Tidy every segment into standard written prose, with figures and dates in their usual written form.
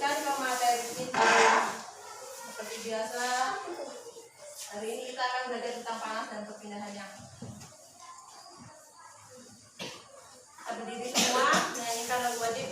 lanjutkan ke materi kita. Seperti biasa, hari ini kita akan belajar tentang panas dan perpindahannya. Kita berdiri semua, menyanyikan lagu wajib.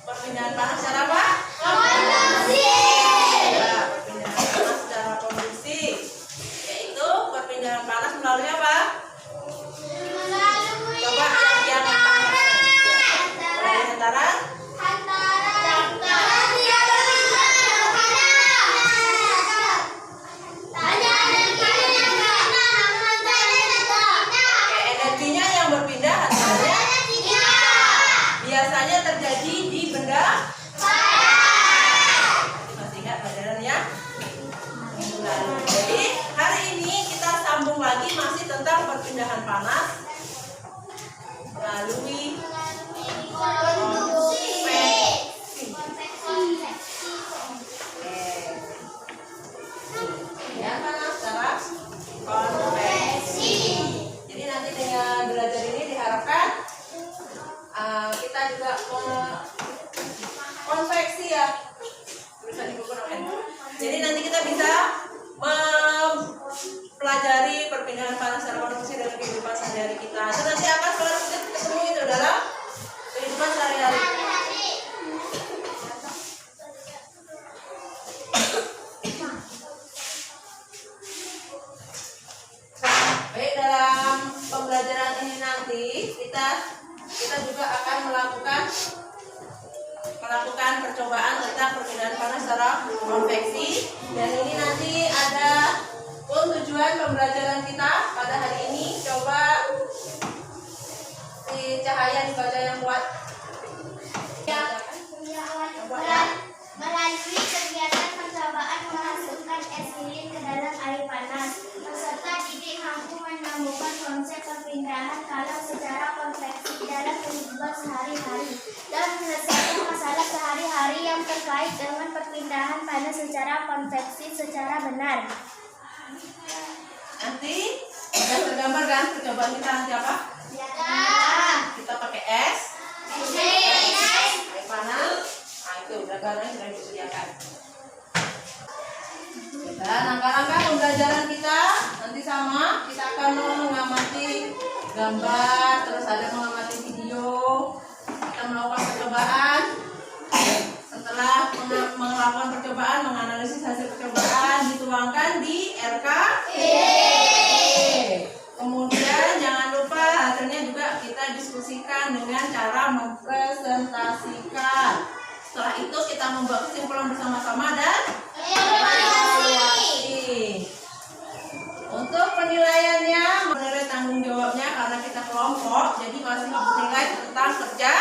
Perpindahan panas secara apa? Konduksi. Ya, perpindahan panas secara konduksi, yaitu perpindahan panas melalui apa? Coba yang antara energinya yang berpindah hasilnya biasanya terjadi di benda masih ingat pelajaran ya minggu lalu. Jadi hari ini kita sambung lagi masih tentang perpindahan panas melalui konveksi. Ya, panas secara konveksi. Jadi nanti dengan belajar ini diharapkan kita juga konveksi ya, tulisan di buku namanya. Jadi nanti kita bisa mempelajari perpindahan panas secara konveksi dalam kehidupan sehari-hari kita. Itu nanti akan selalu ketemu itu dalam kehidupan sehari-hari. Baik, dalam pembelajaran ini nanti kita juga akan melakukan percobaan tentang perpindahan panas secara konveksi, dan ini nanti ada tujuan pembelajaran kita pada hari ini hari panas. Peserta didik mampu menemukan konsep perpindahan kalam secara konveksi dalam kehidupan sehari-hari dan menyelesaikan masalah sehari-hari yang terkait dengan perpindahan panas secara konveksi secara benar. Nanti udah tergambar kan percobaan kita nanti apa? Ya. Kita pakai es, air panas. Nah itu udah barangnya sudah disediakan. Dan langkah-langkah pembelajaran kita nanti sama, kita akan mengamati gambar, terus ada mengamati video, kita melakukan percobaan. Setelah melakukan percobaan, menganalisis hasil percobaan, dituangkan di Kemudian jangan lupa hasilnya juga kita diskusikan dengan cara mempresentasikan. Setelah itu kita membuat kesimpulan bersama-sama dan evaluasi. Untuk penilaiannya, menilai tanggung jawabnya karena kita kelompok, jadi masih menilai tentang kerja.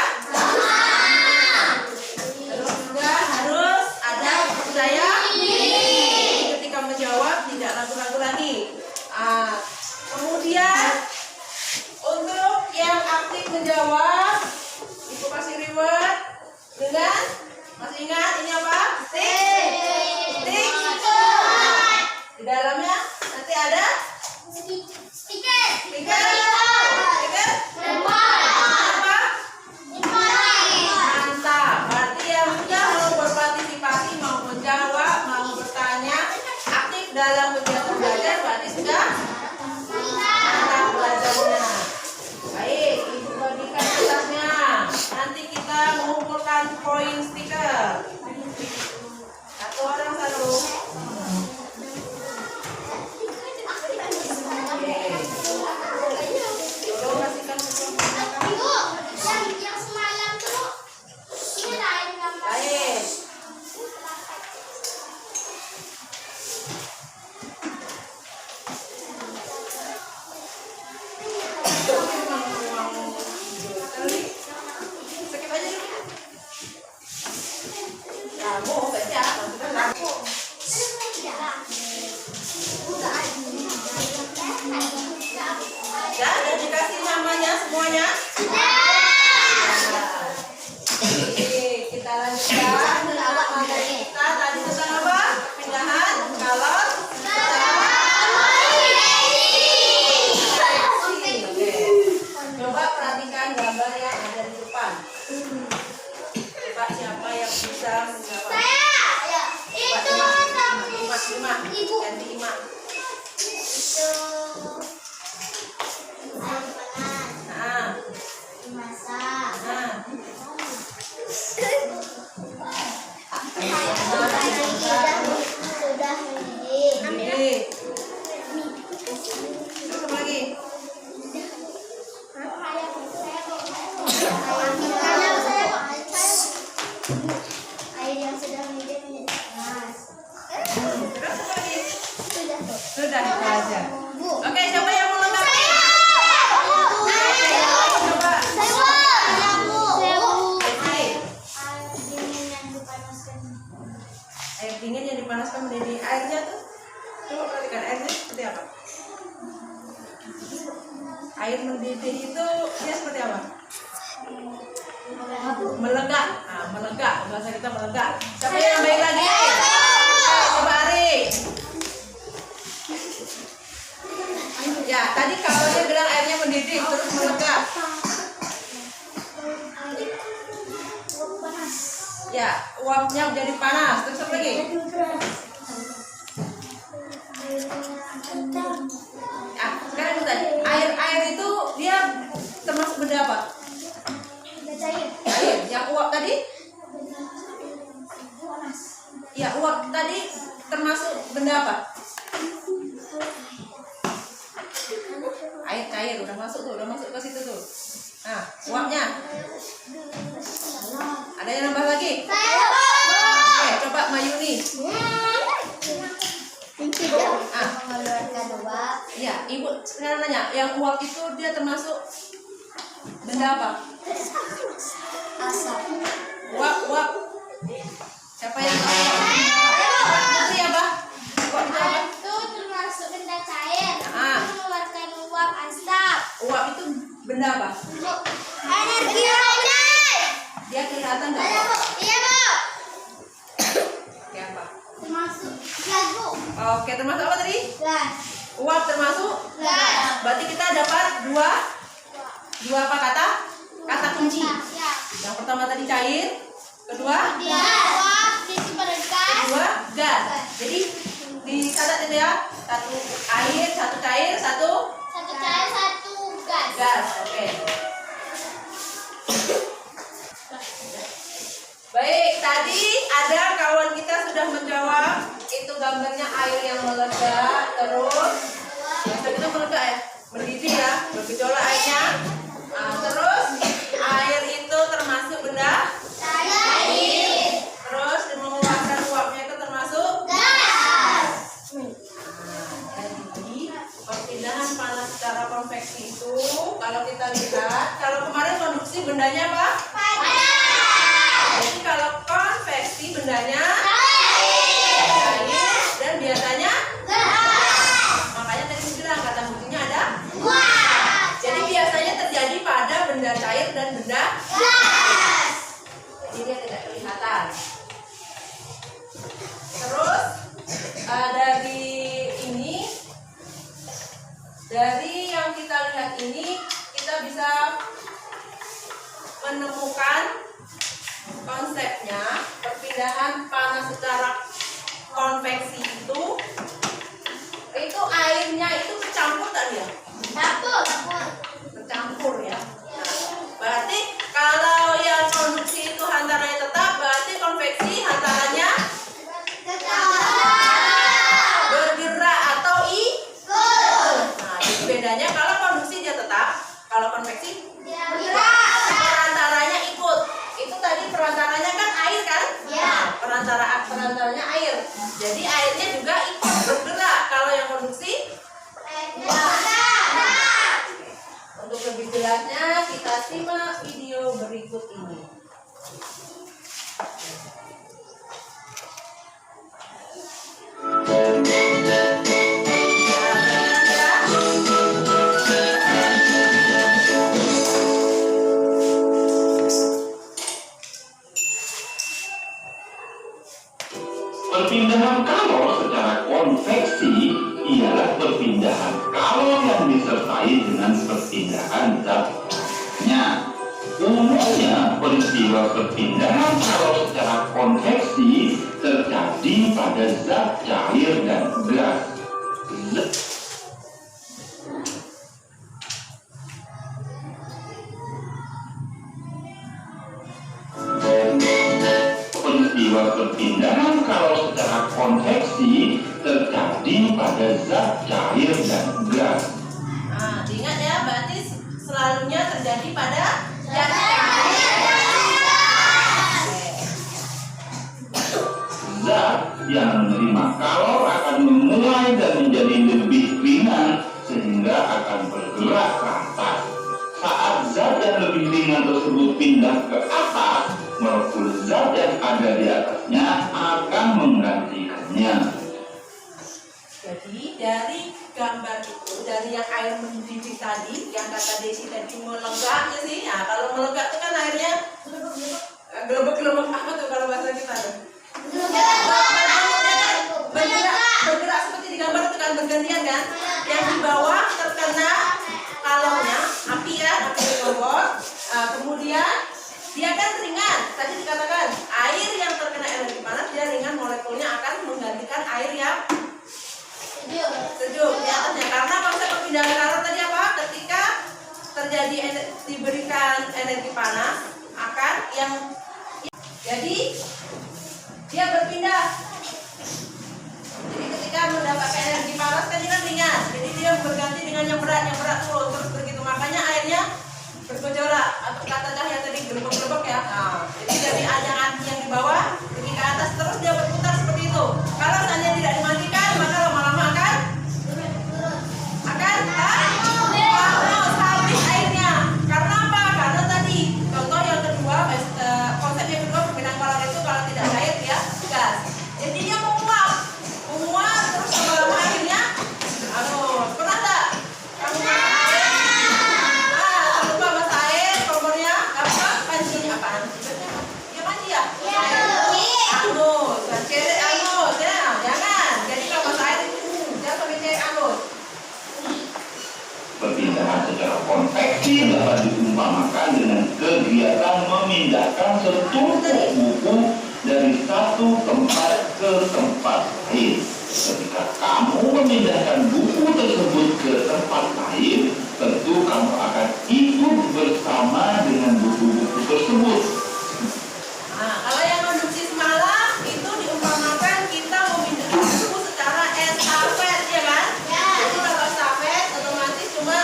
Terus juga harus ada percaya diri. Ketika menjawab tidak ragu-ragu lagi. Kemudian untuk yang aktif menjawab, Ibu kasih reward dengan, masih ingat ini apa? Tik. Di dalamnya nanti ada stiker. Mantap. Berarti yang sudah mau berpartisipasi, mau menjawab, mau bertanya, aktif dalam kegiatan belajar, berarti sudah mantap belajarnya. Baik, Ibu bagikan kertasnya. Nanti kita mengumpulkan poin stiker. Satu orang satu. Dan dikasih namanya semuanya. Kita lanjutkan dengan materi kita tadi tentang apa? Pindahan kalor. Coba perhatikan gambar yang ada di depan. Coba siapa yang bisa menjawab? Ibu. Ganti Ima. Sudah mendidih. Terus apa lagi? Air yang sudah mendidih menjadi panas. Terus apa lagi? Sudah Sudah itu aja. Oke, siapa yang mau lengkapi? Coba. Air dingin yang dipanaskan menjadi airnya tuh. Coba perhatikan airnya seperti apa? Air mendidih itu dia seperti apa? Melegak. Nah, melegak. Bahasa kita melegak. Siapa yang nambahin lagi? Coba Ari. Ya, tadi kalau dia bilang airnya mendidih terus melegak. Ya, uapnya menjadi panas. Terus apa lagi? Sekarang itu tadi. Air itu dia termasuk benda apa? Air. Yang uap tadi? Ya, uap tadi termasuk benda apa? Air cair udah masuk ke situ tuh. Nah, uapnya. Ada yang nambah lagi? Oke, coba Mayuni. Mengeluarkan uap. Iya, Ibu sekarang nanya, yang uap itu dia termasuk benda apa? Asap. Uap. Siapa yang tahu? Itu ya, Bah? Uap itu apa? Itu benda apa? Energi listrik. Dia kelihatan nggak? Iya, Bu. Oke, apa? Termasuk gas, Bu. Oke, termasuk apa tadi? Gas. Uap termasuk? Gas. Berarti kita dapat dua apa kata? Kata kunci. Ya. Yang pertama tadi cair, kedua Gas. Disimpan gas. kedua gas. Jadi dicatat itu ya, satu air, satu cair, satu Satu cair, satu gas. gas. Oke. Baik, tadi ada kawan kita sudah menjawab. Itu gambarnya air yang meledak, terus itu meledak ya, mendidih ya, bergejolak airnya. Nah, terus air itu termasuk benda Cair. terus mengeluarkan uapnya itu termasuk. Gas. Jadi perpindahan panas secara konveksi itu kalau kita lihat, kalau kemarin konduksi bendanya apa? Jadi kalau konveksi bendanya cair dan biasanya makanya tadi saya bilang kata kuncinya ada. Jadi biasanya terjadi pada benda cair dan benda Gas. jadi dia tidak kelihatan. Terus dari yang kita lihat ini kita bisa menemukan konsepnya perpindahan panas secara konveksi itu airnya itu bercampur tadi ya, bercampur ya. Nah, berarti kalau yang konduksi itu hantarannya tetap, berarti konveksi hantarannya bergerak atau ikut. Nah, jadi bedanya kalau konduksi dia tetap, kalau konveksi perantaranya ikut. Itu tadi perantaranya kan air kan? Ya. Nah, perantaranya air. Jadi airnya juga ikut bergerak. Kalau yang konduksi, untuk lebih jelasnya kita simak video berikut ini. Perpindahan kalor secara konveksi ialah perpindahan kalor yang disertai dengan perpindahan zat lainnya. Umumnya peristiwa perpindahan kalor secara konveksi terjadi pada zat cair dan gas. Peristiwa perpindahan kalor secara konveksi terjadi pada zat cair dan gas. Nah, diingat ya, berarti selalunya terjadi pada zat cair. Zat yang menerima kalor akan mengurai dan menjadi lebih ringan sehingga akan bergerak ke atas. Saat zat yang lebih ringan tersebut pindah ke atas, molekul zat yang ada di atasnya akan menggantikannya. Jadi dari gambar itu, dari yang air mendidih tadi, yang kata Desi tadi melegak ya sih. Nah, kalau melegak itu kan airnya gelembek-gelembek apa tuh kalau bahasa kita tuh? Bergerak seperti di gambar itu kan, bergantian kan? Yang di bawah terkena kalornya, api ya, api kompor. Kemudian dia kan ringan. Tadi dikatakan air yang terkena energi panas dia ringan, molekulnya akan menggantikan air yang sejuk di atasnya. Karena konsep perpindahan kalor tadi apa? Ketika terjadi diberikan energi panas akan yang jadi dia berpindah. Jadi ketika mendapatkan energi panas kan dia kan ringan, jadi dia berganti dengan yang berat turun terus begitu. Makanya airnya bergejolak atau kata cahaya tadi gelembek-gelembek ya. Nah, jadi dari yang di bawah pergi ke atas terus dia berputar seperti itu. Kalau seandainya tidak dimatikan maka lama-lama akan habis airnya. Karena apa? Karena tadi contoh yang kedua, konsep yang kedua perpindahan kalor itu kalau tidak cair dia gas. Jadi dia menguap terus lama-lama akhirnya pernah tak kamu Perpindahan secara konveksi dapat diumpamakan dengan kegiatan memindahkan setumpuk buku dari satu tempat ke tempat lain. Ketika kamu memindahkan buku tersebut ke tempat lain, tentu kamu akan ikut bersama dengan buku-buku tersebut. Nah, kalau yang konduksi semalam itu diumpamakan kita memindahkan buku secara estafet, ya kan? Jadi kalau estafet otomatis cuma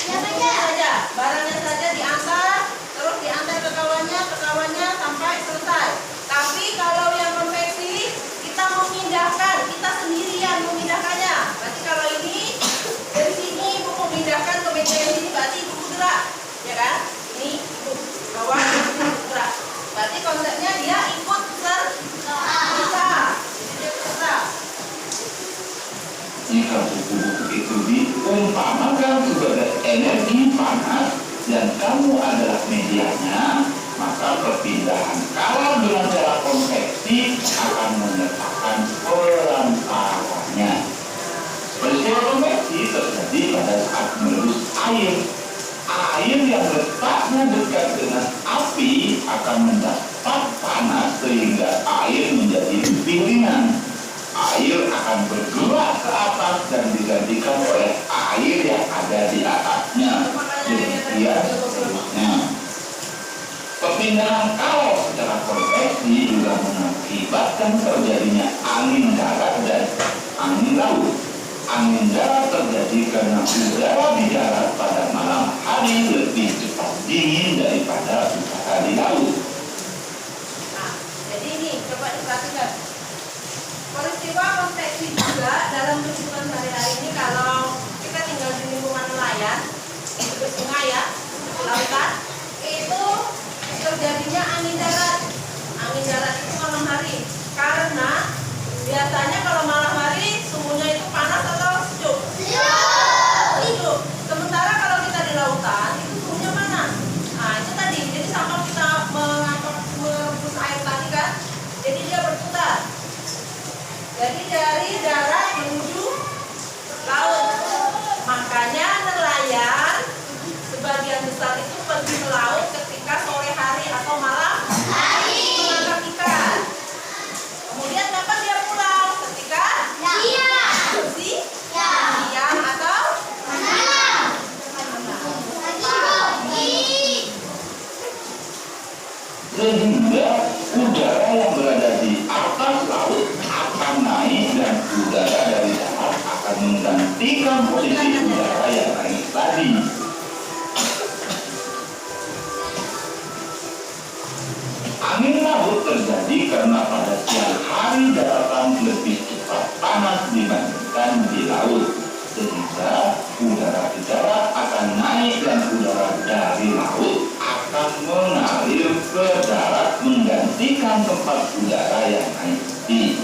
bukunya saja, barangnya saja diantar, terus diantar ke kawannya sampai selesai. Tapi kalau yang konveksi kita memindahkan, kita sendirian memindahkannya. Berarti kalau ini dari sini ibu memindahkan ke meja yang sini, berarti ibu gerak, ya kan? Ini ibu bawa, ibu gerak. Berarti konsepnya dia ikut serta. Jika buku-buku itu diumpamakan sebagai energi panas dan kamu adalah medianya, maka perpindahan kalau dengan cara konveksi akan menyertakan perantaranya. Peristiwa konveksi terjadi pada saat merebus air. Air yang letaknya dekat dengan api akan mendapat panas sehingga air menjadi lebih ringan. Air akan bergerak ke atas dan digantikan oleh air yang ada di atasnya. Demikian seterusnya. Perpindahan kalau secara konveksi juga mengakibatkan terjadinya angin darat dan angin laut. Angin darat terjadi karena udara di darat pada malam hari lebih cepat dingin daripada udara di laut. Nah, jadi ini coba diperhatikan. Peristiwa konveksi juga dalam kehidupan sehari-hari ini kalau kita tinggal di lingkungan nelayan, di sungai ya, di lautan, itu terjadinya angin darat. Angin darat itu malam hari. Karena biasanya kalau malam hari suhunya itu panas atau sejuk? Sejuk. Sementara kalau kita di lautan itu suhunya panas. Nah itu tadi. Jadi sama kita merebus air tadi kan, jadi dia berputar. Jadi dari darat menuju laut. Makanya nelayan sebagian besar itu pergi ke laut ketika sore hari atau malam hari menangkap ikan. Kemudian kapan dia pulang? Ketika siang atau malam. Sehingga udara yang berada di atas laut akan naik dan udara dari darat akan menggantikan posisi udara yang naik tadi. Angin laut terjadi karena pada siang hari daratan lebih cepat panas dibandingkan di laut. Sehingga udara di darat akan naik dan udara dari laut akan mengalir ke darat menggantikan tempat udara yang naik tadi.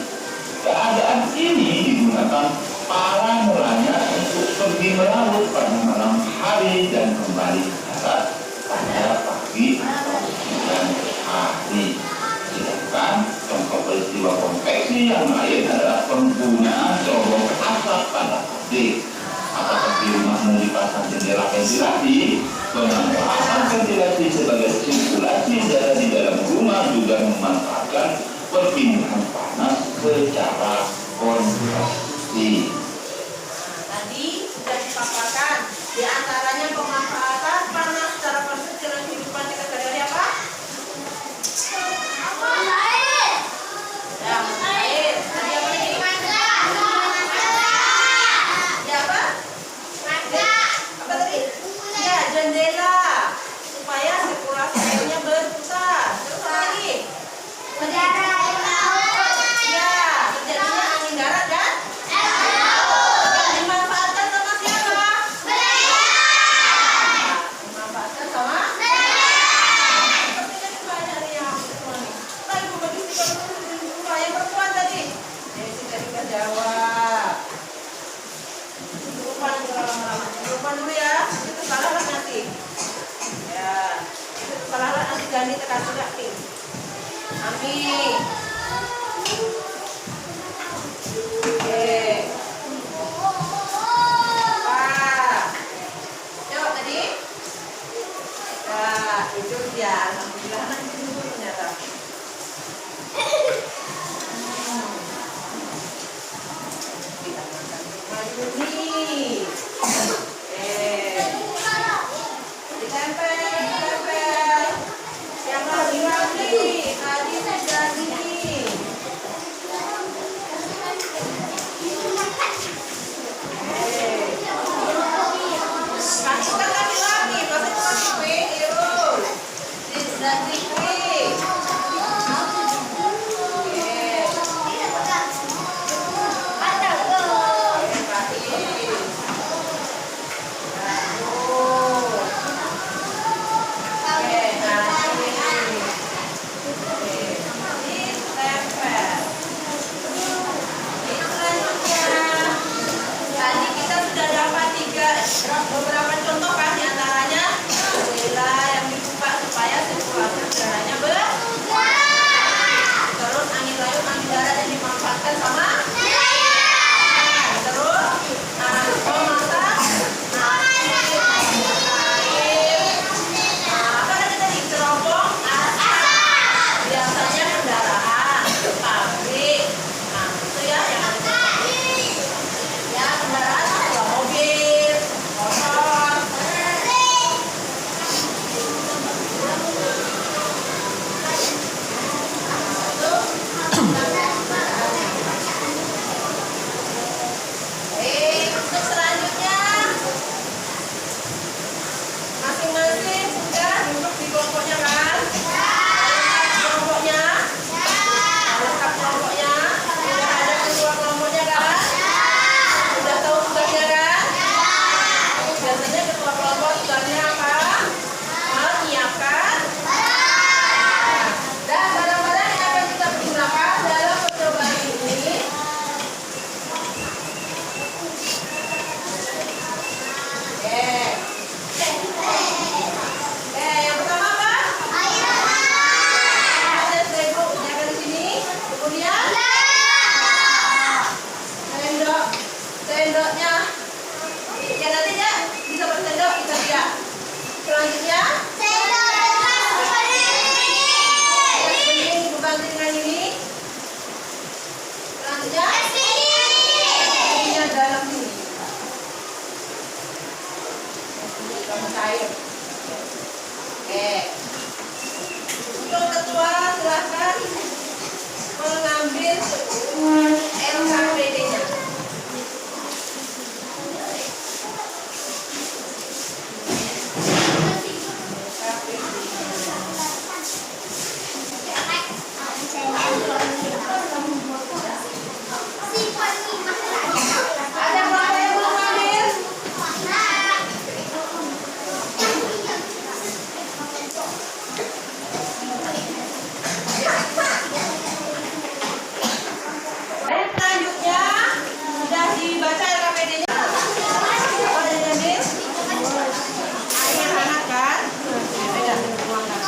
Keadaan ini digunakan para nelayan untuk pergi melaut pada malam hari dan kembali ke darat pada pagi atau siang hari. Sedangkan contoh peristiwa konveksi yang lain adalah penggunaan corong asap pada pabrik. Apakah di rumahmu dipasang jendela ventilasi? Pemanfaatan ventilasi sebagai sirkulasi udara di dalam rumah juga memanfaatkan perpindahan panas secara konveksi. Tadi sudah dipaparkan di antaranya pemanfaatan panas secara konveksi dalam kehidupan kita sehari-hari apa? Ya, air. Tadi apa lagi? Ya apa? Apa tadi? Ya, jendela supaya sirkulasi airnya berputar. Terus apa lagi? Ya, terjadinya angin darat dan yang dimanfaatkan sama siapa? Dimanfaatkan sama seperti yang banyak nih yang semua nih. Nah, ibu bagi dulu yang perempuan tadi. Desi tadi kan jawab. Perempuan lama-lama. Perempuan dulu ya. Itu salah lah nanti. Ya, itu salah lah nanti ganti tekan kaki. Amin. Oke. Pak. Beberapa contoh kan diantaranya jendela yang dibuka supaya sirkulasi udaranya terus angin layu angin darat yang dimanfaatkan sama terus pemasak air apa tadi cerobong biasanya kendaraan pabrik itu ya yang ada ya kendaraan apa mobil motor untuk selanjutnya masing-masing sudah duduk di kelompoknya kan? Kelompoknya? Lengkap kelompoknya? Sudah ada ketua kelompoknya kan? Sudah tahu tugasnya kan? Biasanya ketua kelompok tugasnya apa? Menyiapkan dan barang-barang yang akan kita gunakan dalam percobaan ini. Yang pertama apa? Ada sendok, jaga di sini. Kemudian sendoknya. Ya nanti ya bisa bersendok, bisa dia. Selanjutnya bening bukan dengan ini. Selanjutnya ini dalam sini. Kamu cair. Untuk ketua silahkan mengambil LKPD-nya. Ada berapa yang belum ambil? Baik, selanjutnya sudah dibaca LKPD-nya. Apa yang diambil? Air hangat kan? Beda dengan ruangan.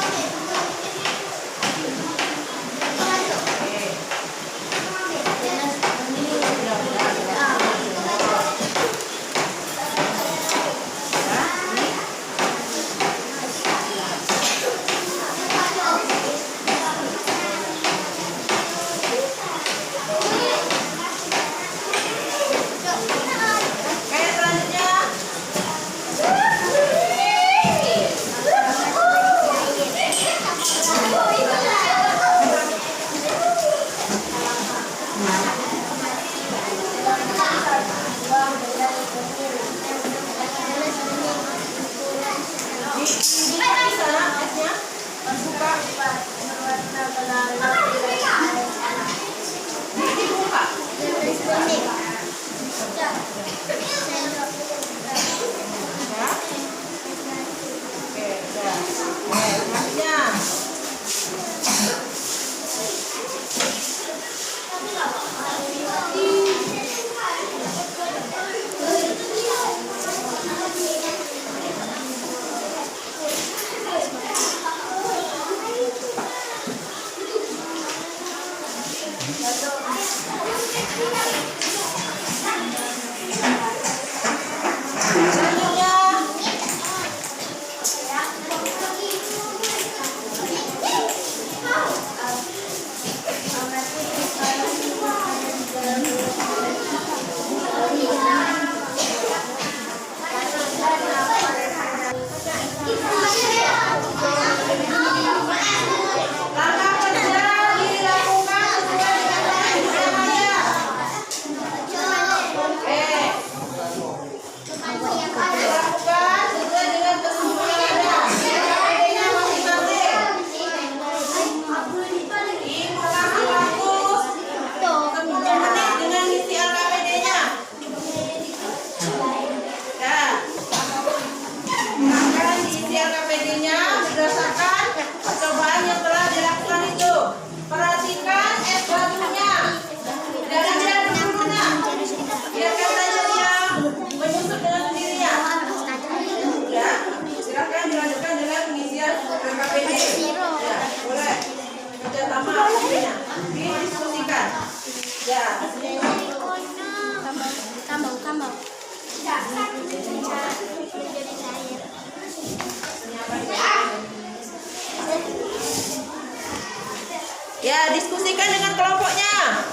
Ya, diskusikan dengan kelompoknya.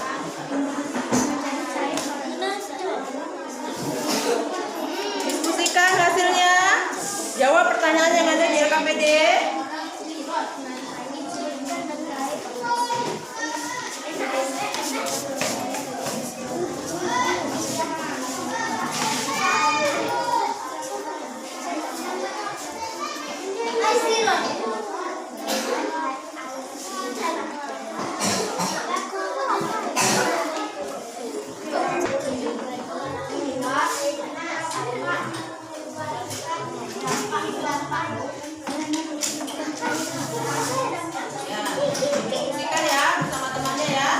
Diskusikan hasilnya. Jawab pertanyaan yang ada di LKPD. Diskusikan ya bersama temannya ya.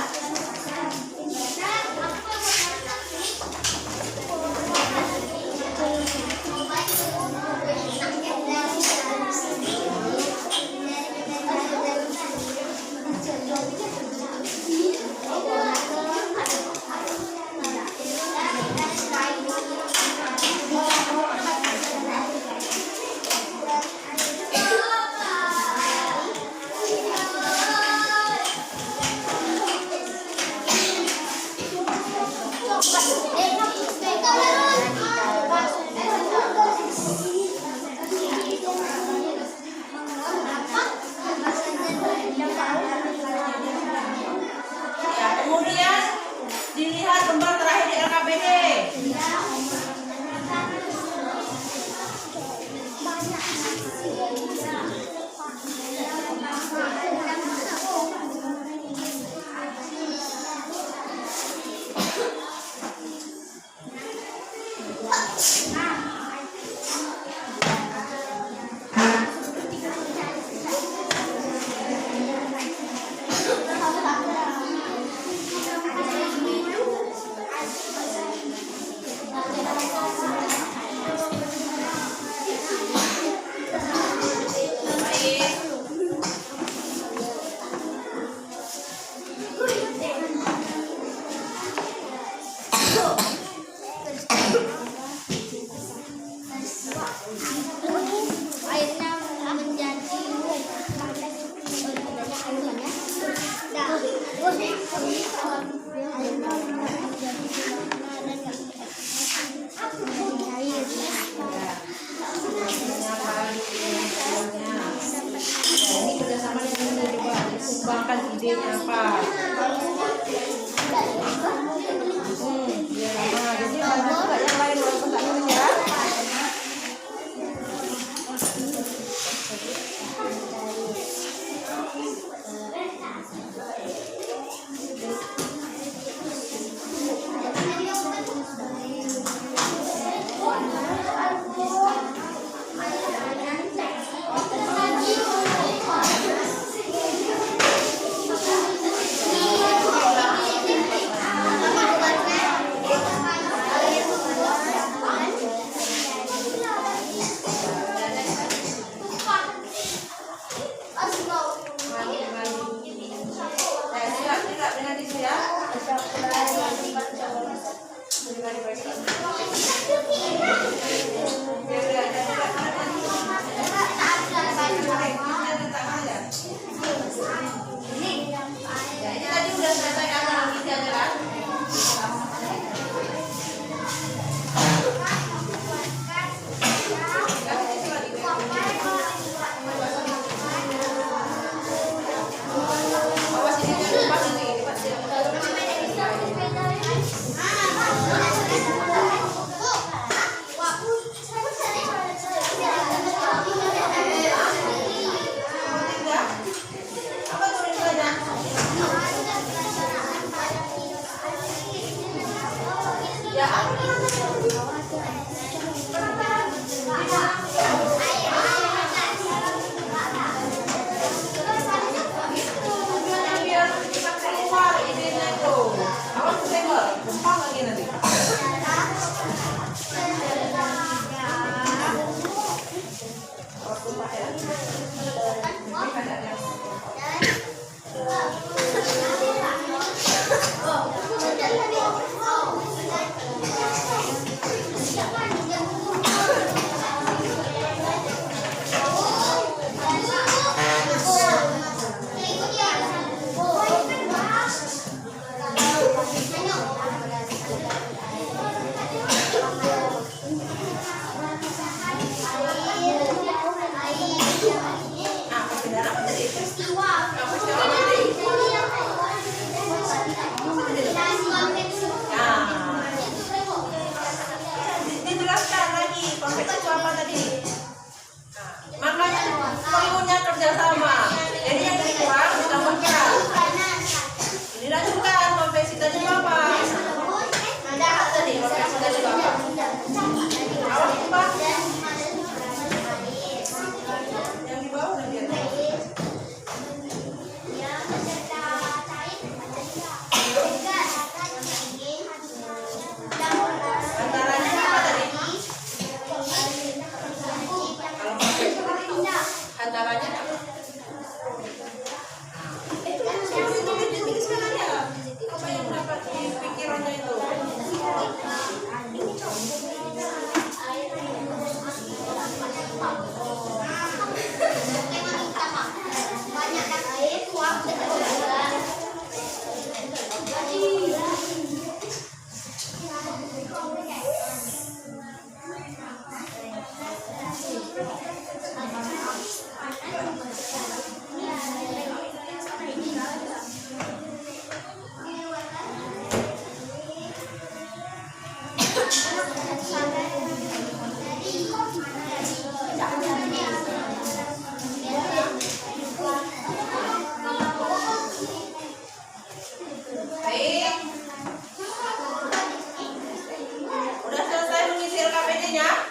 Ya, kemudian dilihat gambar terakhir di LKPD. Airnya menjadi Ini kerjasama dengan ini coba dikembangkan idenya apa. Biar lama. Jadi banyak juga yang lain walaupun tak nulis ya. caranya apa? Tulis aja. Apa yang dapat di pikirannya itu? Baik. Udah selesai mengisi LKPD-nya?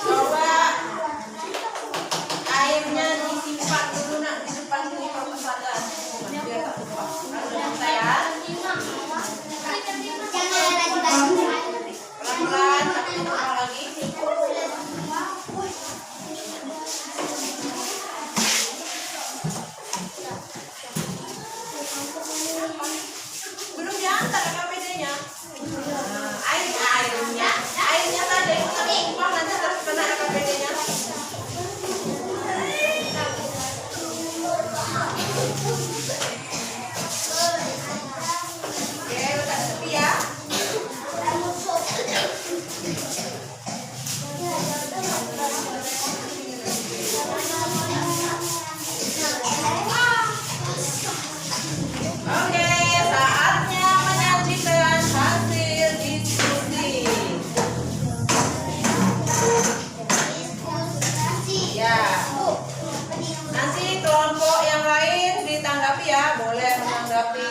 Coba airnya disimpan dulu nak, disimpan sini kalau kesadaran. Biar tak tumpah. Udah selesai ya? Pelan-pelan, tak tumpah lagi. Belum diantar LKPD-nya. Airnya tadi kita tumpah nanti harus kena LKPD-nya. Oke, letak tepi ya. Oke, saatnya menyajikan hasil diskusi. Ya, nanti kelompok yang lain ditanggapi ya, boleh menanggapi.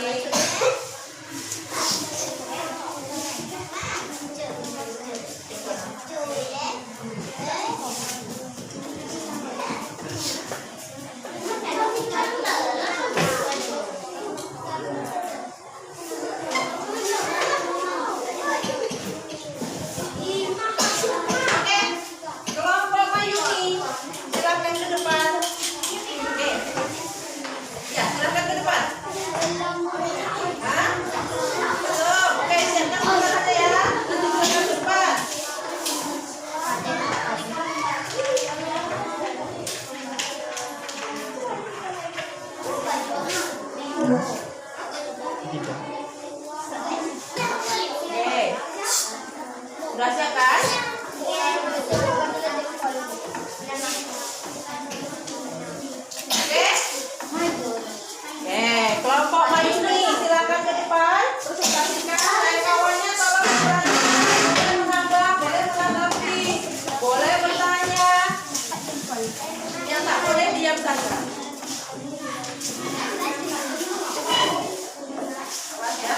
Oke, kelompok Mayuni, silakan ke depan. Oke, ya silakan ke depan. Hah? Belum. Oke, siapkan dulu aja ya. Nanti silakan ke depan. Oke, udah siap kan? Oke. Oke, kelompok Mayuni silakan ke depan. Presentasikan. Kawan-kawannya tolong diperhatikan. Boleh menambah, boleh menanggapi, boleh bertanya. Yang tak boleh diam saja. Awas ya,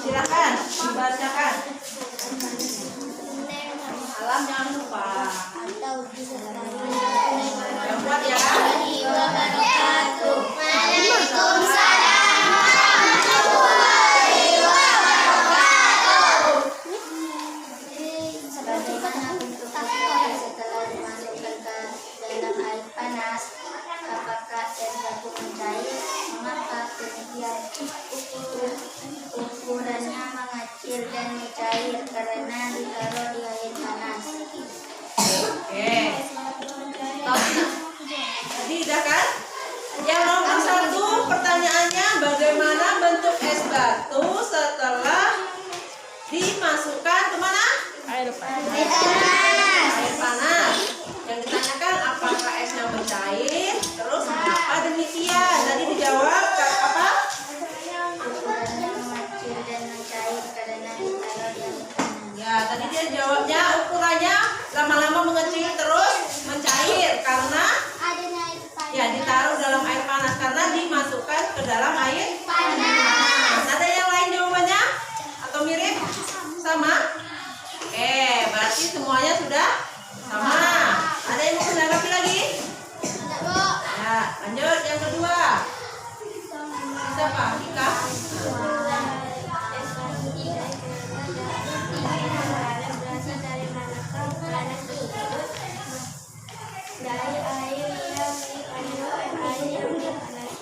silakan dibacakan. Salam jangan lupa. Yang kuat ya. Sebagaimana bentuk kopi setelah dimasukkan ke dalam air panas, apakah es batu mencair? Mengapa demikian? Ukurannya mengecil dan mencair karena ditaruh di air panas. Oke. Tadi udah kan? Yang nomor 1 pertanyaannya, bagaimana bentuk es batu setelah dimasukkan ke mana? Air panas. Air panas. Yang ditanyakan apakah esnya mencair? Terus mengapa demikian?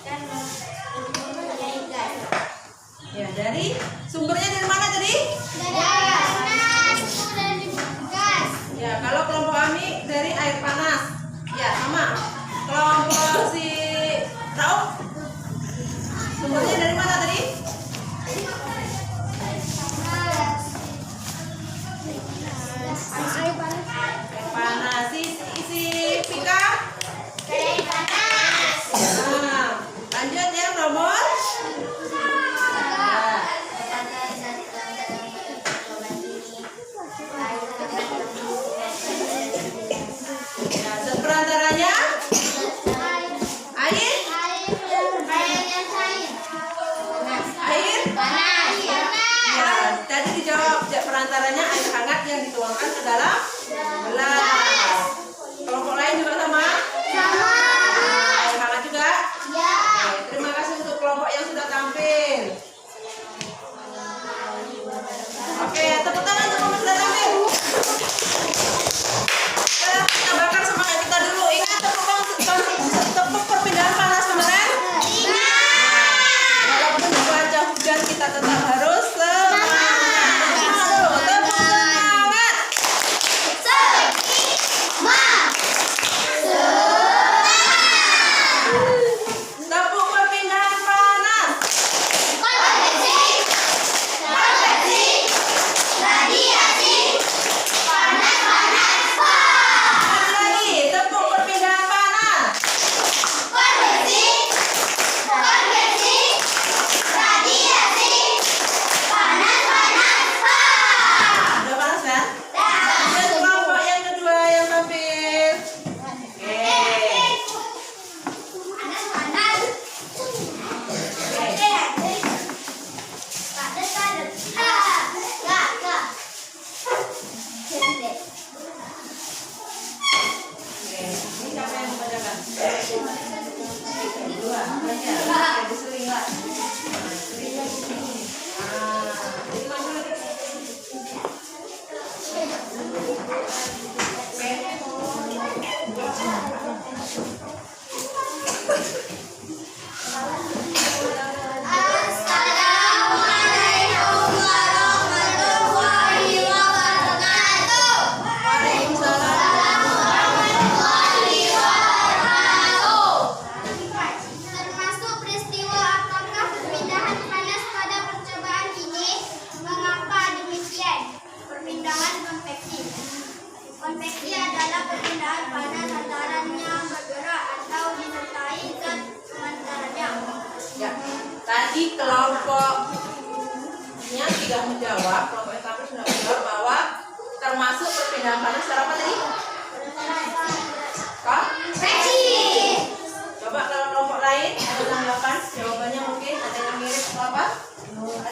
dan menjadi gas. Ya, dari sumbernya dari mana tadi? Dari air panas itu dari gas. Ya, kalau kelompok Ami dari air panas. Ya, sama. Kelompok si Rauf sumbernya dari mana tadi? Air panas. Air panas. Si Pika? Air panas. Nah, lanjut yang nomor. Ya, zat perantaranya air. Air. Ya, tadi dijawab zat perantaranya air hangat yang dituangkan ke dalam gelas. Kelompok lain juga sama? Air hangat juga? Oke, terima kasih untuk kelompok yang sudah tampil. Oke, tepuk tangan untuk kelompok sudah tampil. Kita bakar semangat kita dulu. Ingat tepuk perpindahan panas beneran? Walaupun cuaca hujan kita tetap harus semangat. Tepuk semangat. Tepuk perpindahan panas. Lagi, tepuk perpindahan panas. Udah panas kan? Lanjut kelompok yang kedua yang tampil. Oke. Oke, ini siapa yang membacakan? Dua, banyak. Oke, diseling lah. Selingnya di sini. Jadi maju lagi. Assalamualaikum warahmatullahi wabarakatuh. Termasuk peristiwa apakah perpindahan panas pada percobaan ini? Mengapa demikian? Perpindahan konveksi. Konveksi adalah perpindahan panas antaranya bergerak atau disertai zat pengantarnya. Ya, tadi kelompoknya tidak menjawab, kelompok yang tampil sudah menjawab bahwa termasuk perpindahan panas secara apa tadi? Konveksi. Coba kalau kelompok lain ada tanggapan, jawabannya mungkin ada yang mirip atau apa?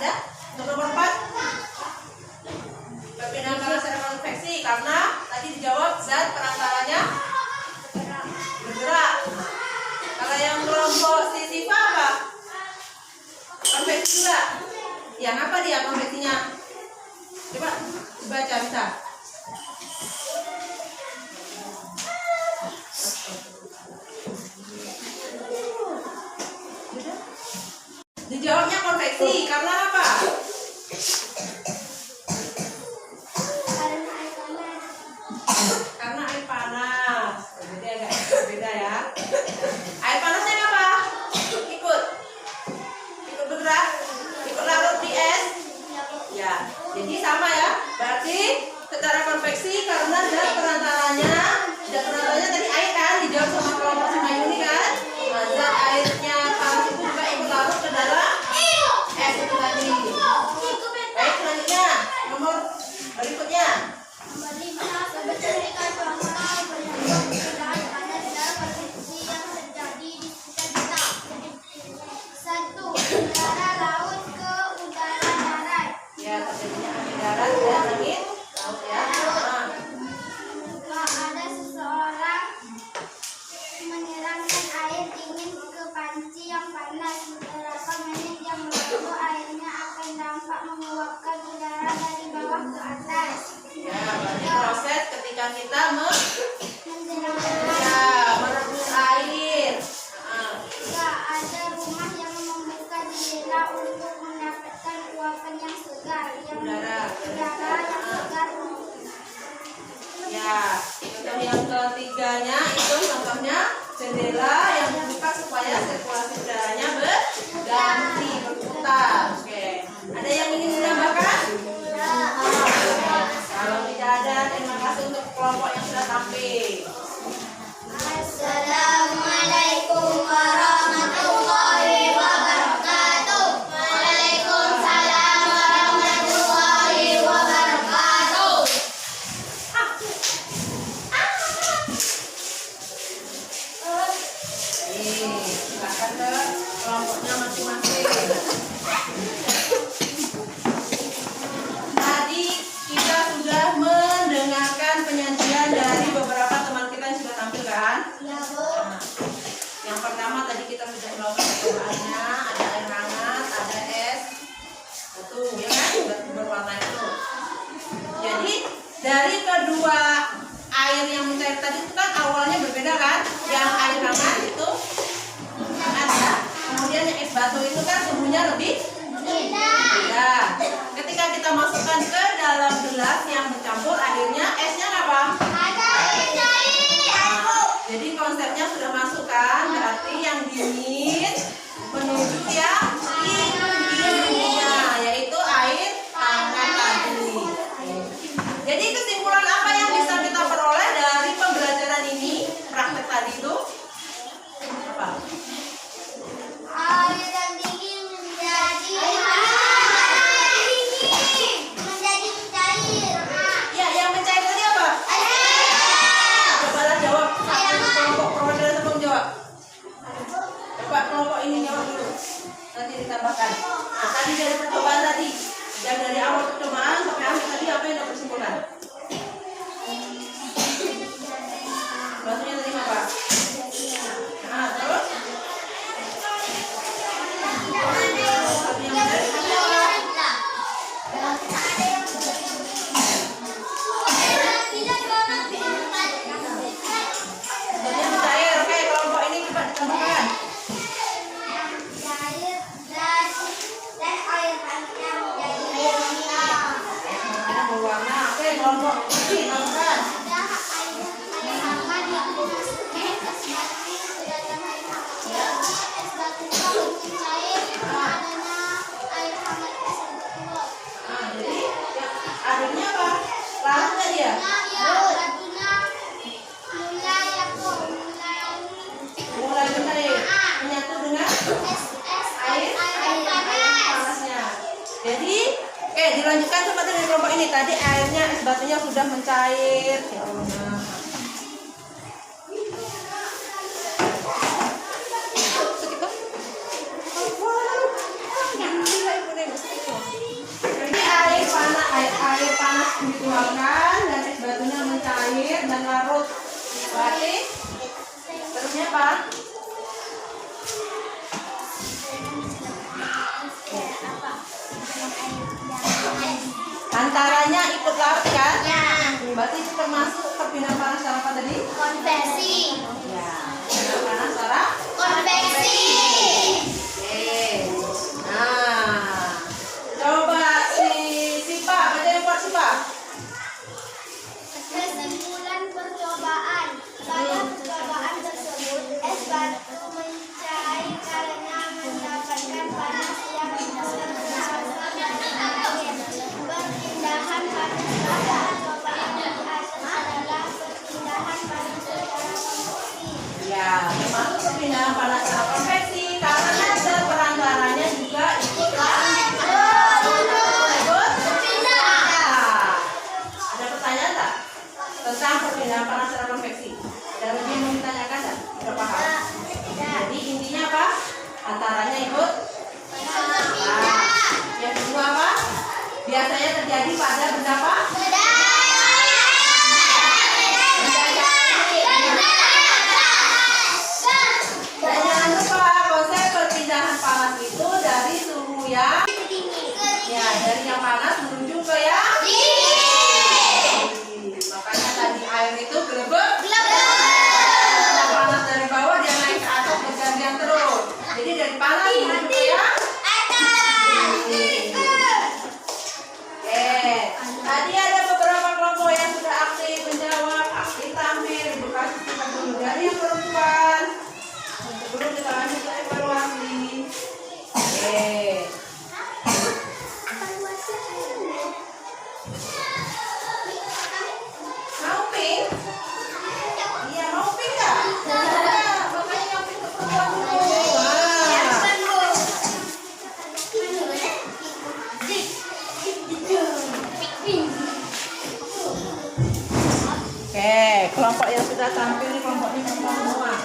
Ada? Untuk nomor 4? Perpindahan panas secara konveksi karena tadi dijawab zat perantaranya bergerak. Kalau yang kelompok Siva apa? Konveksi juga. Yang apa dia konveksinya? Coba dibaca bisa. Dijawabnya konveksi karena apa? Karena air panas. Jadi agak beda ya. Air panasnya apa? Ikut bergerak, ikut larut di es. Ya, jadi sama ya. Berarti secara konveksi karena zat perantaranya tadi air kan, dijawab sama kelompok si Mayuni kan. Nah, zat airnya panas itu juga ikut larut ke dalam es itu tadi. Baik, selanjutnya nomor berikutnya. Nomor 5. Sebetulnya contoh perpindahan panas dalam konveksi yang terjadi di sekitar kita. 1. Udara laut ke udara darat. Ya, terjadinya angin darat dan angin laut ya. Nah, Ada seseorang menyiramkan air dingin ke panci yang panas. Beberapa menit yang lalu airnya akan tampak menguapkan udara dari bawah ke atas. ya, berarti proses ketika kita Menyiramkan merebus air. Nah, jika ada silakan ke kelompoknya masing-masing. Tadi kita sudah mendengarkan penyajian dari beberapa teman kita yang sudah tampil kan? Ya, Bu. Nah, yang pertama tadi kita sudah melakukan percobaannya, ada air hangat, ada es batu, ya kan? Batu berwarna itu. Jadi dari kedua air yang mencair tadi itu kan awalnya berbeda kan? Yang air hangat itu ada, kemudian yang es batu itu kan suhunya lebih beda. Ketika kita masukkan ke dalam gelas yang bercampur, akhirnya esnya apa? Jadi konsepnya sudah masuk kan? Berarti yang dingin menuju yang dinginnya, yaitu air hangat tadi. Jadi kesimpulan apa yang bisa kita peroleh dari pembelajaran ini, praktek tadi itu? Apa? Air yang dingin menjadi cair. Ya, yang mencair tadi apa? Cobalah jawab. Kelompok perwakilan sebelum jawab. Coba kelompok ini jawab dulu. Nanti ditambahkan. Nah, tadi dari percobaan tadi, yang dari awal percobaan sampai akhir tadi apa yang dapat simpulkan? Batunya tadi apa? Nah, terus? Satu yang mencair. Batunya mencair. Oke, kelompok ini coba ditambahkan. Ada berwarna. Oke, kelompok ini tambahkan. Nah, jadi ya, akhirnya apa? Larut nggak dia? Mulai mencair, menyatu dengan air panasnya. Jadi, oke, dilanjutkan coba dengan kelompok ini. Tadi airnya, es batunya sudah mencair. Ya Allah. Jadi air panas dituangkan dan es batunya mencair dan larut. Berarti terusnya apa? Antaranya ikut larut kan? Berarti itu termasuk perpindahan panas secara apa tadi? Konversi. Ya, perpindahan panas secara Konveksi. oke. Nah, coba Sipa, baca yang buat Sipa. Kesimpulan percobaan. Pada percobaan tersebut, es batu mencair karena mendapatkan panas yang bersama dengan air. Perpindahan panas pada percobaan di atas adalah perpindahan panas secara konveksi. Ya, termasuk perpindahan panas secara konveksi karena perantaranya juga ikut Ada pertanyaan tak tentang perpindahan panas secara konveksi? Ada lagi yang mau ditanyakan tak? Sudah paham? Jadi intinya apa? Antaranya ikut. Nah, yang kedua apa? Biasanya terjadi pada benda apa? Dan jangan lupa konsep perpindahan panas itu dari suhu yang ya dari yang panas menuju ke yang makanya tadi air itu gelebek. Yang panas dari bawah dia naik ke atas bergantian terus. Jadi dari panas menuju ke yang tadi ada beberapa kelompok yang sudah aktif menjawab, aktif tampil, edukasi kita dulu dari yang perempuan. Sebelum kita lanjut ke evaluasi. Mau pink? Iya, mau pink nggak? Makanya yang pink untuk perempuan dulu. Oke, kelompok yang sudah tampil ini kelompoknya perempuan semua.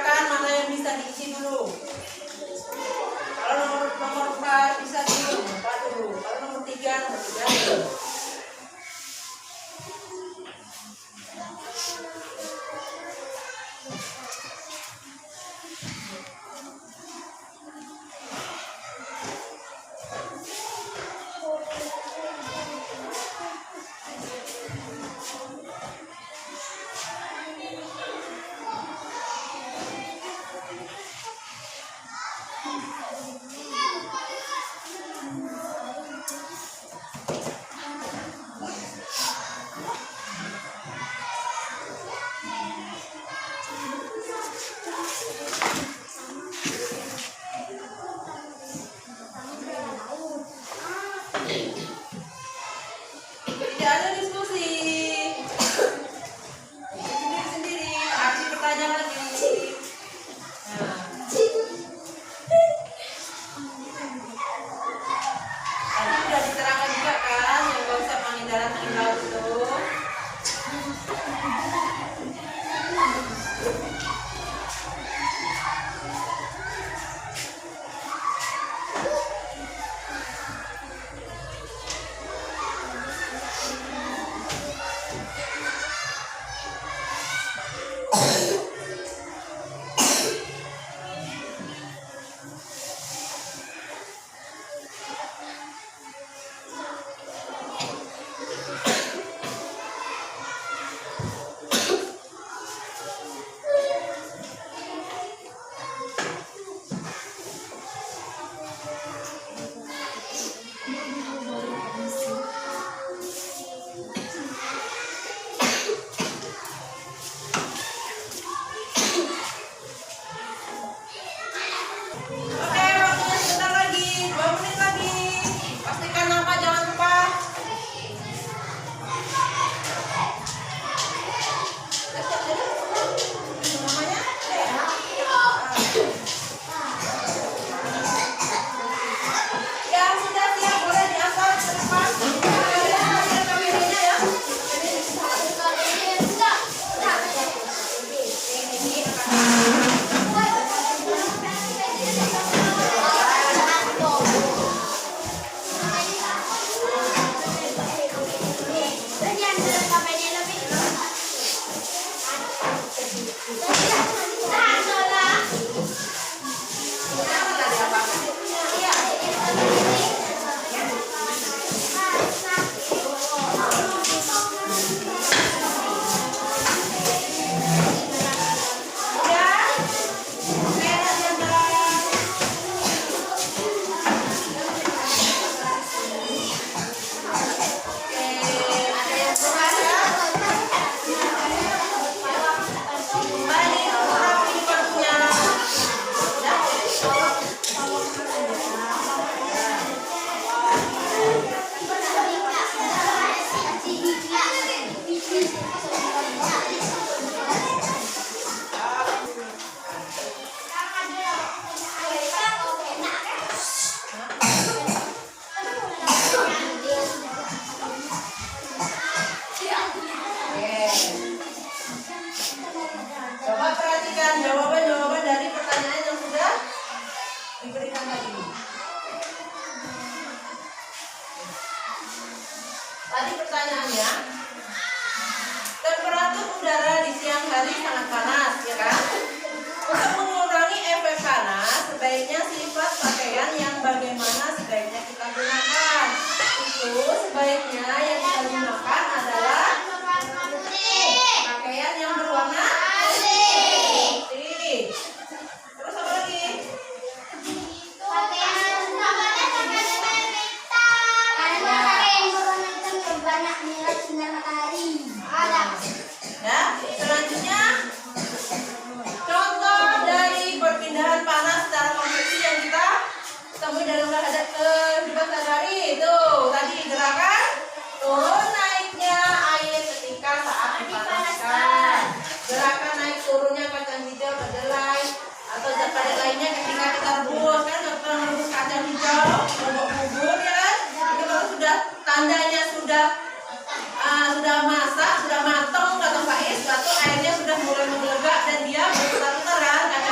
silakan mana yang bisa diisi dulu. Kalau nomor 4 bisa dulu, 4 dulu. Kalau nomor 3 dulu. Tidak ada diskusi. Sendiri-sendiri, aksi pertanyaan lagi. Nah. Tadi sudah diterangkan juga kan yang konsep angin darat angin laut itu. Oke, waktunya sebentar lagi, 2 menit lagi. Pastikan nama jangan lupa. Namanya? Yang sudah siap boleh diantar ke depan. Lihat kameranya ya. Coba perhatikan jawaban-jawaban dari pertanyaan yang sudah diberikan tadi. Tadi pertanyaannya, temperatur udara di siang hari sangat panas, ya kan? Untuk mengurangi efek panas, sebaiknya sifat pakaian yang bagaimana sebaiknya kita gunakan. Itu sebaiknya yang kita gunakan adalah pakaian yang berwarna putih. Terus apa lagi? Ya, selanjutnya contoh dari perpindahan panas secara konveksi yang kita temui dalam kehidupan sehari-hari. Itu tadi gerakan turun naiknya air ketika saat dipanaskan, gerakan naik turunnya kacang hijau kedelai, atau pada lainnya ketika kita rebus. Kan kita merebus kacang hijau untuk bubur, ya kan? Itu kalau sudah tandanya sudah masak, sudah matang, kata Faiz, batu airnya sudah mulai menggelegak dan dia berputar-putar kan.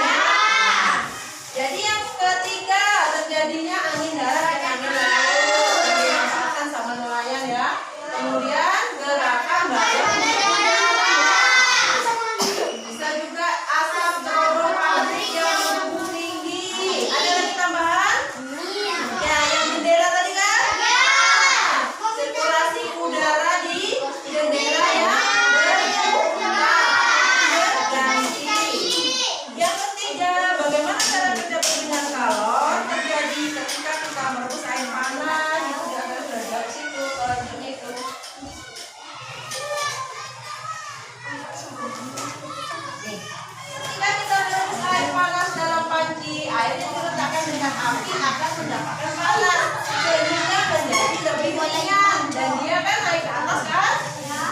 Aki akan mendapatkan pahala sehingga menjadi lebih ringan dan dia kan naik ke atas kan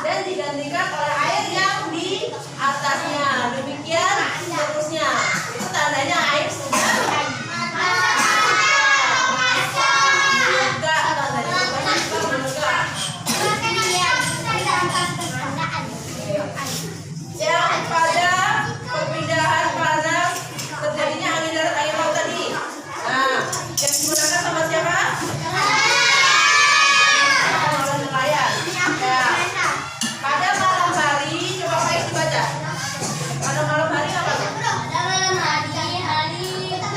dan digantikan oleh air yang di atasnya. Demikian seterusnya. Itu tandanya air sudah enggak tandanya bukan menegak. Yang pada perpindahan panas terjadinya angin darat angin laut tadi. Nah, yang digunakan sama siapa? Orang nelayan. Ya. Pada malam hari, coba Faiz dibaca. Pada malam hari apa?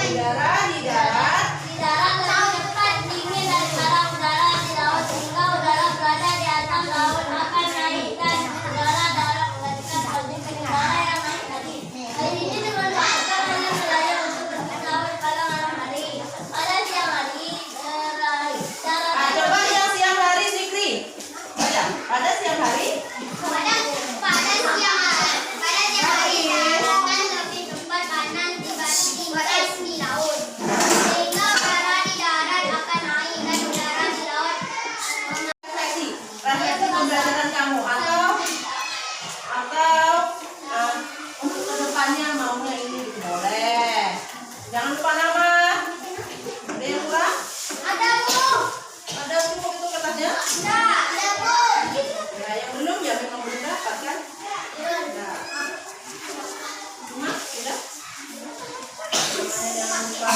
Udara di darat. Ah, coba yang siang hari Zikri. Baca. Pada siang hari. Refleksi pembelajaran kamu atau untuk kedepannya maunya ini boleh. Jangan lupa nama. Ada yang kurang? Ada cukup itu kertasnya? Ya, yang belum ya memang belum dapat kan? Ya. Sudah? Jangan lupa.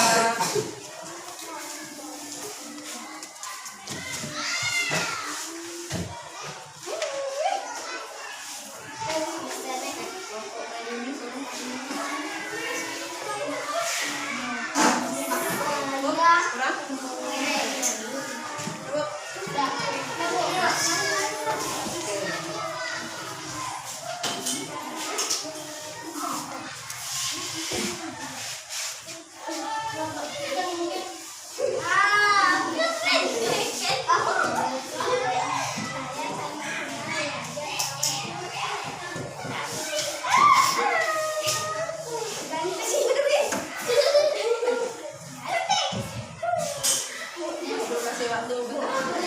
Kasih waktu bentar.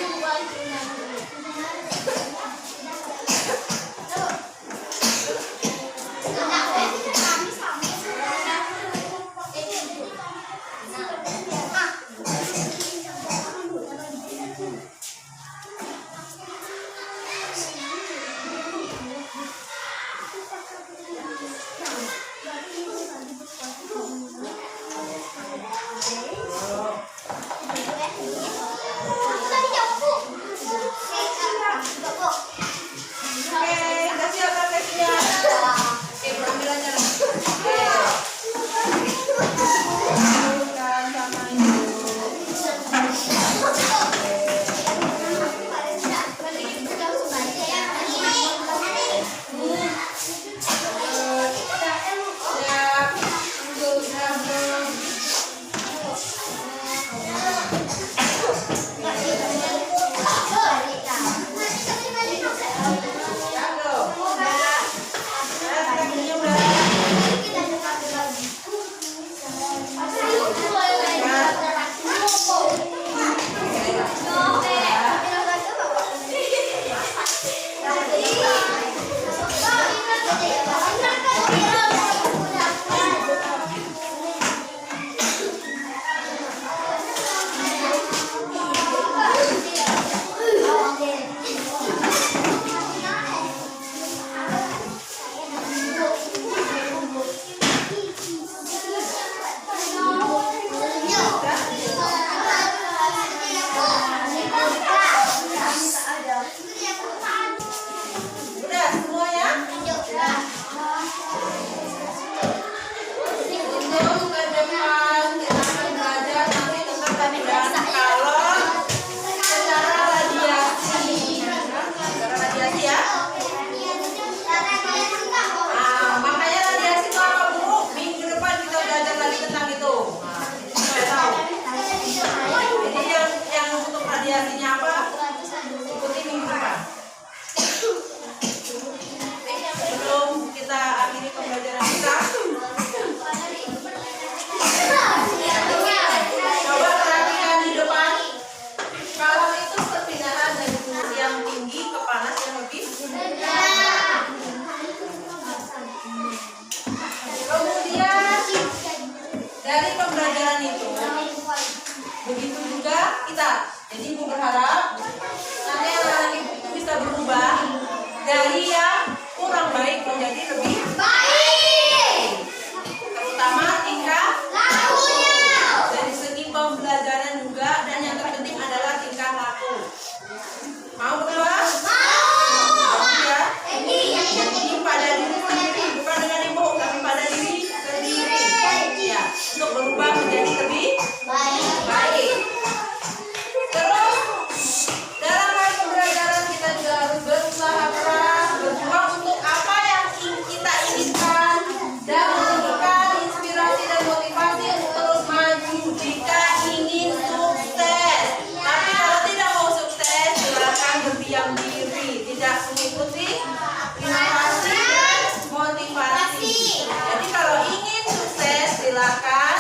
silakan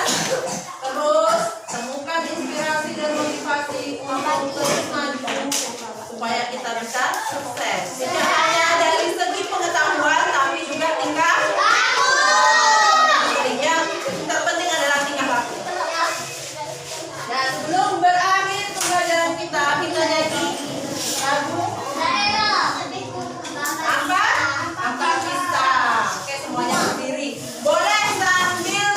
terus temukan inspirasi dan motivasi untuk terus maju supaya kita bisa sukses. Tidak hanya dari segi pengetahuan, tapi juga tingkah laku. Yang terpenting adalah tingkah laku. Dan sebelum berakhir pembelajaran kita nyanyi lagu apa kita. Oke, semuanya berdiri. Boleh sambil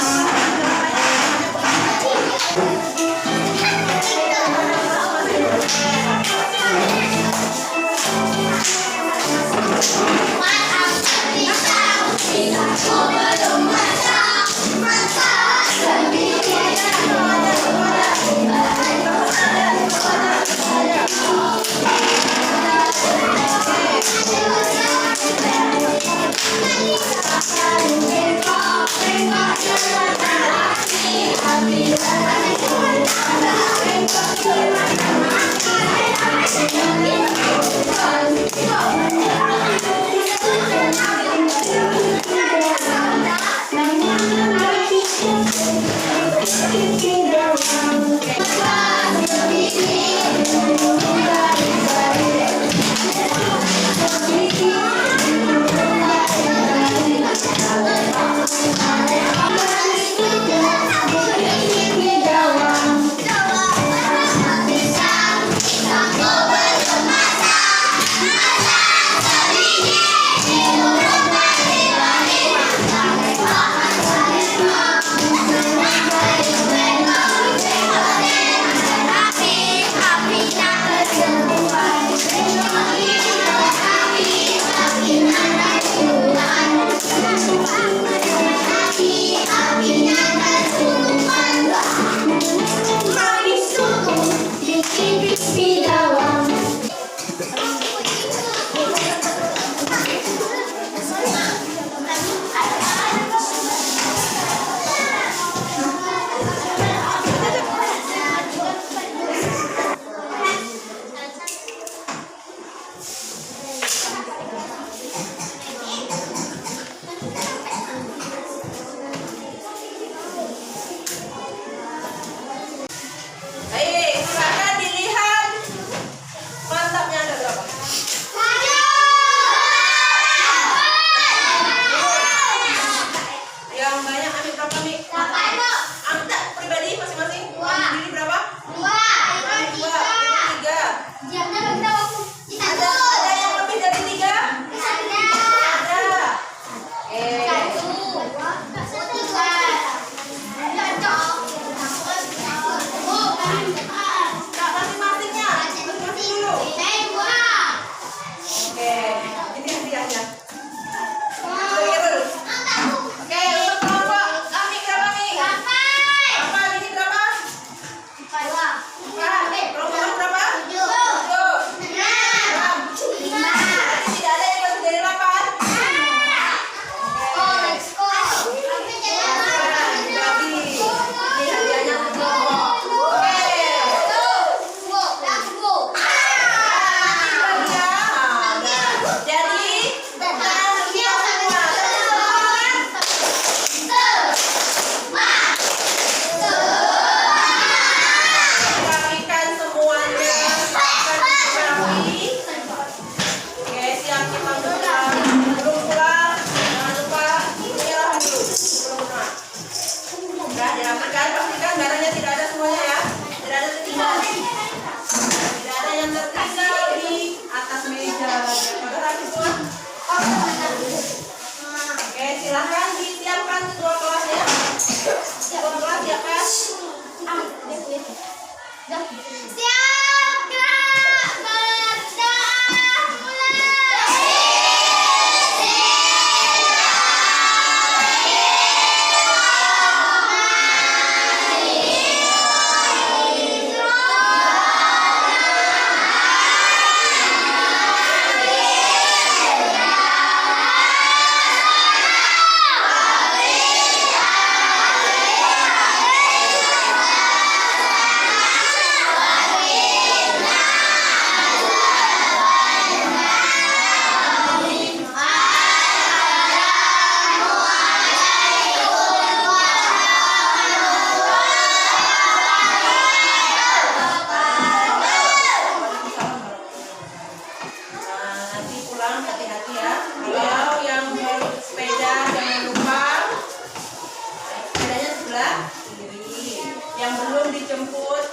sebelah kiri. Yang belum dijemput,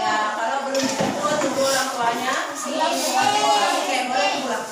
ya kalau belum dijemput tunggu orang tuanya. Oke, boleh pulang.